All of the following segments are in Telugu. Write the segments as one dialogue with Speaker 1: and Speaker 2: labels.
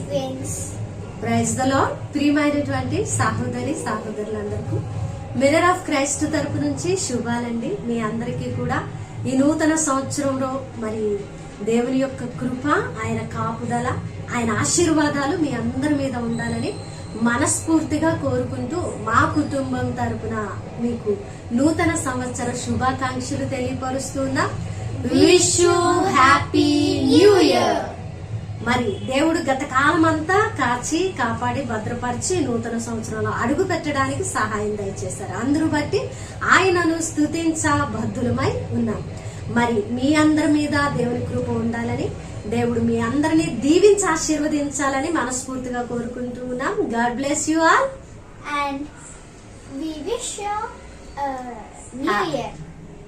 Speaker 1: ఫ్రెండ్స్.
Speaker 2: Praise the lord. ప్రియమైనటువంటి సహోదరులందరికీ మిర్రర్ ఆఫ్ క్రైస్ట్ తరపు నుంచి శుభాలండి. మీ అందరికీ కూడా ఈ నూతన సంవత్సరంలో మరి దేవుని యొక్క కృప, ఆయన కాపుదల, ఆయన ఆశీర్వాదాలు మీ అందరి మీద ఉండాలని మనస్ఫూర్తిగా కోరుకుంటూ మా కుటుంబం తరపున మీకు నూతన సంవత్సర శుభాకాంక్షలు తెలియపరుస్తున్నా. Wish you happy new year. మరి దేవుడు గత కాలం అంతా కాచి కాపాడి భద్రపరిచి నూతన సంవత్సరంలో అడుగు పెట్టడానికి సహాయం దయచేశారు. అందరూ బట్టి ఆయనను స్తుతించబద్ధులమై ఉన్నాం. మరి మీ అందరి మీద దేవుని కృప ఉండాలని, దేవుడు మీ అందరినీ దీవించి ఆశీర్వదించాలని మనస్ఫూర్తిగా కోరుకుంటూ ఉన్నాం. God bless you all
Speaker 1: and we wish you new year.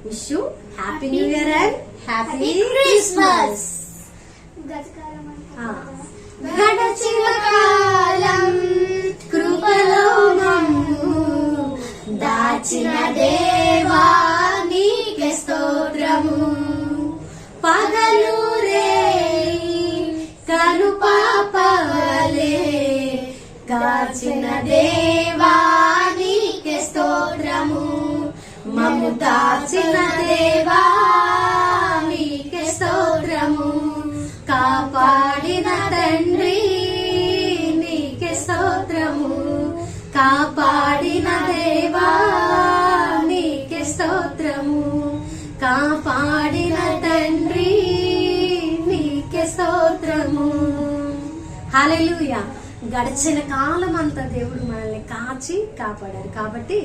Speaker 2: Wish you happy new year and happy Christmas.
Speaker 1: గడచిన కాలం
Speaker 2: కృపలో మమ్ము దాచిన దేవా నీకే స్తోత్రము. పగలు రేయి కను పాపలే కాచిన దేవా నీకే స్తోత్రము. మమ్ము దాచిన దేవా నీకే స్తోత్రము. కాపాడిన తండ్రి నీకే స్తోత్రము. కాపాడిన దేవా నీకే స్తోత్రము. కాపాడిన తండ్రి నీకే స్తోత్రము. హల్లెలూయా. గడిచిన కాలం అంతా దేవుడు మనల్ని కాచి కాపాడారు కాబట్టి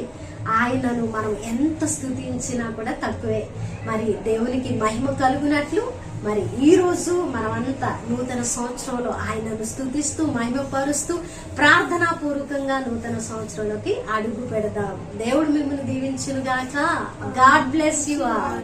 Speaker 2: ఆయనను మనం ఎంత స్తుతించినా కూడా తక్కువే. మరి దేవునికి మహిమ కలుగునట్లు మరి ఈ రోజు మనమంతా నూతన సంవత్సరంలో ఆయనను స్తుతిస్తూ మహిమపరుస్తూ ప్రార్థనా పూర్వకంగా నూతన సంవత్సరంలోకి అడుగు పెడదాం. దేవుడు మిమ్మల్ని దీవించును గాక. God bless you all.